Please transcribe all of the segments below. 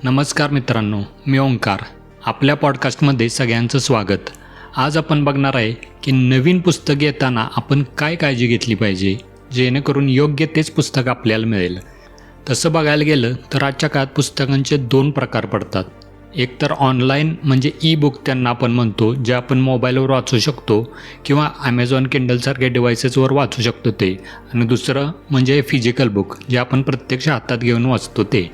नमस्कार मित्रांनो, मी ओंकार. आपल्या पॉडकास्टमध्ये सगळ्यांचं स्वागत. आज आपण बघणार आहे की नवीन पुस्तक घेताना आपण काय काळजी घेतली पाहिजे जेणेकरून योग्य तेच पुस्तक आपल्याला मिळेल. तसं बघायला गेलं तर आजच्या काळात पुस्तकांचे दोन प्रकार पडतात. एक तर ऑनलाईन म्हणजे ई बुक त्यांना आपण म्हणतो, जे आपण मोबाईलवर वाचू शकतो किंवा ॲमेझॉन किंडलसारख्या डिव्हायसेसवर वाचू शकतो ते. आणि दुसरं म्हणजे फिजिकल बुक, जे आपण प्रत्यक्ष हातात घेऊन वाचतो ते.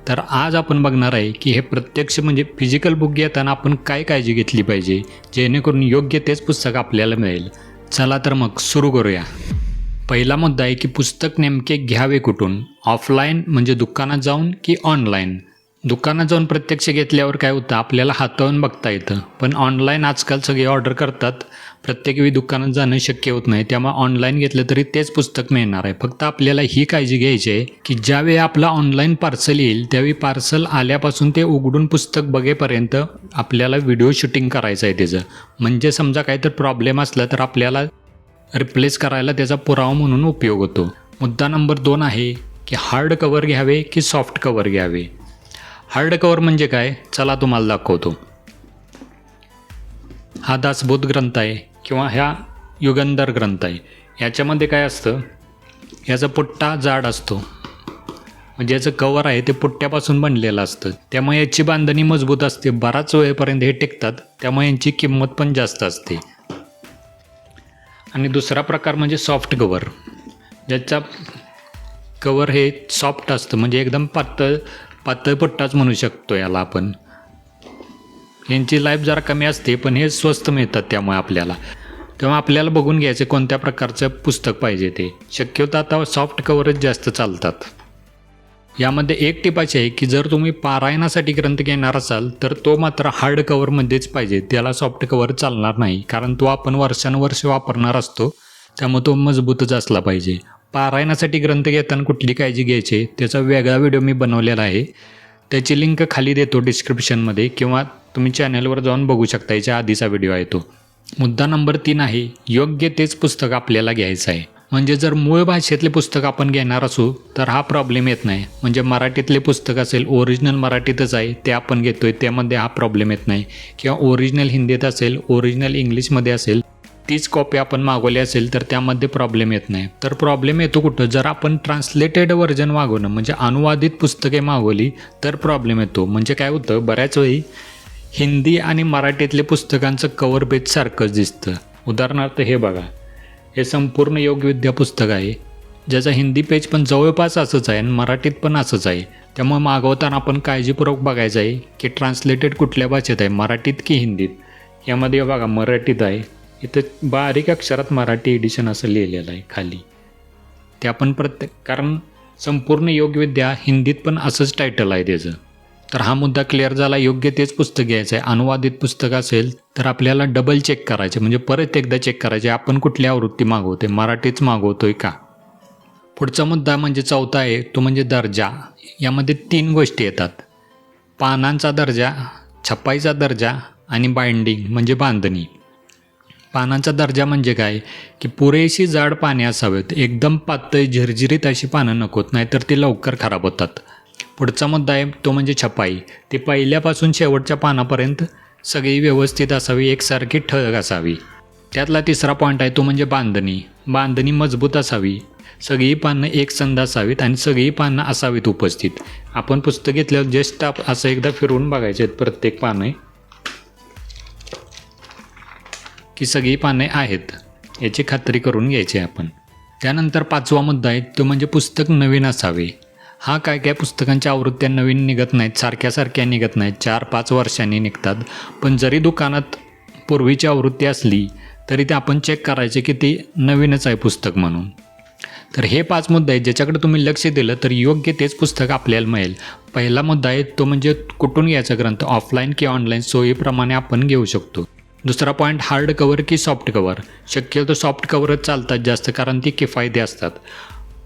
तर आज आपण बघणार आहे की हे प्रत्यक्ष म्हणजे फिजिकल बुक घेताना आपण काय काळजी घेतली पाहिजे जेणेकरून योग्य तेच पुस्तक आपल्याला मिळेल. चला तर मग सुरू करूया. पहिला मुद्दा आहे की पुस्तक नेमके घ्यावे कुठून, ऑफलाईन म्हणजे दुकानात जाऊन की ऑनलाईन. दुकानात जाऊन प्रत्यक्ष घेतल्यावर काय होतं, आपल्याला हाताळून बघता येतं. पण ऑनलाईन आजकाल सगळे ऑर्डर करतात, प्रत्येक वेळी दुकानात जाणं शक्य होत नाही. त्यामुळे ऑनलाईन घेतलं तरी तेच पुस्तक मिळणार आहे. फक्त आपल्याला ही काळजी घ्यायची आहे की ज्यावेळी आपलं ऑनलाईन पार्सल येईल त्यावेळी पार्सल आल्यापासून ते उघडून पुस्तक बघेपर्यंत आपल्याला व्हिडिओ शूटिंग करायचं आहे त्याचं. म्हणजे समजा काहीतरी प्रॉब्लेम असला तर आपल्याला रिप्लेस करायला त्याचा पुरावा म्हणून उपयोग होतो. मुद्दा नंबर 2 आहे की हार्ड कवर घ्यावे की सॉफ्ट कवर घ्यावे. हार्ड कवर म्हणजे काय, चला तुम्हाला दाखवतो. हा दासबोध ग्रंथ आहे किंवा ह्या युगंधर ग्रंथ आहे. याच्यामध्ये काय असतं, याचा पुट्टा जाड असतो, म्हणजे याचं कवर आहे ते पुट्ट्यापासून बनलेलं असतं. त्यामुळे याची बांधणी मजबूत असते, बराच वेळेपर्यंत हे टिकतात. त्यामुळे यांची किंमत पण जास्त असते. आणि दुसरा प्रकार म्हणजे सॉफ्ट कवर, ज्याचा कवर हे सॉफ्ट असतं, म्हणजे एकदम पातळ पुट्टाच म्हणू शकतो याला आपण. यांची लाईफ जरा कमी असते पण हे स्वस्त मिळतात त्यामुळे आपल्याला. तेव्हा आपल्याला बघून घ्यायचे कोणत्या प्रकारचं पुस्तक पाहिजे ते. शक्यतो आता सॉफ्ट कवरच जास्त चालतात. यामध्ये एक टिप अशी आहे की जर तुम्ही पारायणासाठी ग्रंथ घेणार असाल तर तो मात्र हार्ड कवरमध्येच पाहिजे, त्याला सॉफ्ट कवर चालणार नाही. कारण तो आपण वर्षानुवर्ष वापरणार असतो, त्यामुळे तो मजबूतच असला पाहिजे. पारायणासाठी ग्रंथ घेताना कुठली काळजी घ्यायची त्याचा वेगळा व्हिडिओ मी बनवलेला आहे, त्याची लिंक खाली देतो डिस्क्रिप्शनमध्ये, किंवा तुम्ही चॅनलवर जाऊन बघू शकता. याच्या आधीचा व्हिडिओ आहे तो. मुद्दा नंबर 3 आहे योग्य तेच पुस्तक आपल्याला घ्यायचं आहे. म्हणजे जर मूळ भाषेतले पुस्तक आपण घेणार असू तर हा प्रॉब्लेम येत नाही. म्हणजे मराठीतले पुस्तक असेल, ओरिजिनल मराठीतच आहे ते आपण घेतो आहे, त्यामध्ये हा प्रॉब्लेम येत नाही. किंवा ओरिजिनल हिंदीत असेल, ओरिजिनल इंग्लिशमध्ये असेल, तीच कॉपी आपण मागवली असेल तर त्यामध्ये प्रॉब्लेम येत नाही. तर प्रॉब्लेम येतो कुठं, जर आपण ट्रान्सलेटेड व्हर्जन मागवणं म्हणजे अनुवादित पुस्तके मागवली तर प्रॉब्लेम येतो. म्हणजे काय होतं, बऱ्याच वेळी हिंदी आणि मराठीतले पुस्तकांचं कवर पेज सारखंच दिसतं. उदाहरणार्थ हे बघा, हे संपूर्ण योगविद्या पुस्तक आहे, ज्याचं हिंदी पेज पण जवळपास असंच आहे आणि मराठीत पण असंच आहे. त्यामुळे मागवताना आपण काळजीपूर्वक बघायचं आहे की ट्रान्सलेटेड कुठल्या भाषेत आहे, मराठीत की हिंदीत. यामध्ये बघा मराठीत आहे, इथं बारीक अक्षरात मराठी एडिशन असं लिहिलेलं आहे खाली. ते आपण कारण संपूर्ण योगविद्या हिंदीत पण असंच टायटल आहे त्याचं. तर हा मुद्दा क्लिअर झाला. योग्य तेच पुस्तक घ्यायचं आहे. अनुवादित पुस्तक असेल तर आपल्याला डबल चेक करायचे, म्हणजे परत एकदा चेक करायचे आपण कुठली आवृत्ती मागवते, मराठीच मागवतोय का. पुढचा मुद्दा म्हणजे 4था आहे, तो म्हणजे दर्जा. यामध्ये 3 गोष्टी येतात: पानांचा दर्जा, छपाईचा दर्जा आणि बाइंडिंग म्हणजे बांधणी. पानांचा दर्जा म्हणजे काय की पुरेशी जाड पाने असावेत, एकदम पातळ झिरझिरीत अशी पानं नकोत, नाहीतर ती लवकर खराब होतात. पुढचा मुद्दा आहे तो म्हणजे छपाई. ती पहिल्यापासून शेवटच्या पानापर्यंत सगळी व्यवस्थित असावी, एकसारखी ठळक असावी. त्यातला तिसरा पॉईंट आहे तो म्हणजे बांधणी. बांधणी मजबूत असावी, सगळी पानं एकसंध असावीत आणि सगळी पानं असावीत उपस्थित. आपण पुस्तक घेतल्यावर जस्ट असं एकदा फिरवून बघायचे आहेत प्रत्येक पाने की सगळी पाने आहेत, याची खात्री करून घ्यायची आपण. त्यानंतर 5वा मुद्दा आहे तो म्हणजे पुस्तक नवीन असावे. हा काय पुस्तकांच्या आवृत्त्या नवीन निघत नाहीत, सारख्या निघत नाहीत, 4-5 वर्षांनी निघतात. पण जरी दुकानात पूर्वीची आवृत्ती असली तरी ते आपण चेक करायचे की ती नवीनच आहे पुस्तक म्हणून. तर हे 5 मुद्दे आहेत, ज्याच्याकडे तुम्ही लक्ष दिलं तर योग्य तेच पुस्तक आपल्याला मिळेल. पहिला मुद्दा आहे तो म्हणजे कुठून घ्यायचा ग्रंथ, ऑफलाईन की ऑनलाईन, सोयीप्रमाणे आपण घेऊ शकतो. दुसरा पॉईंट हार्ड कवर की सॉफ्ट कवर. शक्यतो सॉफ्ट कवरच चालतात जास्त, कारण ती किफायती असतात.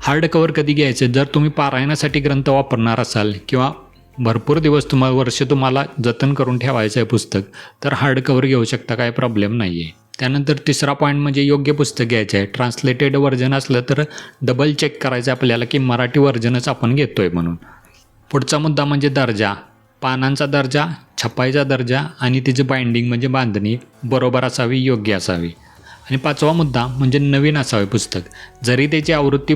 हार्ड कवर कधी घ्यायचं, जर तुम्ही पारायणासाठी ग्रंथ वापरणार असाल किंवा भरपूर दिवस तुम्हाला जतन करून ठेवायचं आहे पुस्तक, तर हार्ड कवर घेऊ शकता, काय प्रॉब्लेम नाही आहे. त्यानंतर तिसरा पॉईंट म्हणजे योग्य पुस्तक घ्यायचं आहे. ट्रान्सलेटेड व्हर्जन असलं तर डबल चेक करायचं आपल्याला की मराठी व्हर्जनच आपण घेतो आहे म्हणून. पुढचा मुद्दा म्हणजे दर्जा. पानांचा दर्जा, छपाईचा दर्जा आणि तिची बाइंडिंग म्हणजे बांधणी बरोबर असावी, योग्य असावी. आणि 5वा मुद्दा म्हणजे नवीन असावे पुस्तक. जरी त्याची आवृत्ती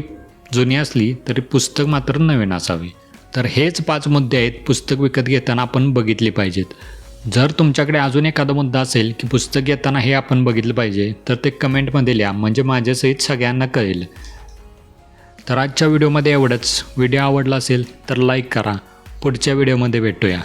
जुनी असली तरी पुस्तक मात्र नवीन असावे. तर हेच 5 मुद्दे आहेत पुस्तक विकत घेताना आपण बघितले पाहिजेत. जर तुमच्याकडे अजून एखादा मुद्दा असेल की पुस्तक घेताना हे आपण बघितलं पाहिजे तर ते कमेंटमध्ये लिहा, म्हणजे माझ्यासहित सगळ्यांना कळेल. तर आजच्या व्हिडिओमध्ये एवढंच. व्हिडिओ आवडला असेल तर लाईक करा. पुढच्या व्हिडिओमध्ये भेटूया.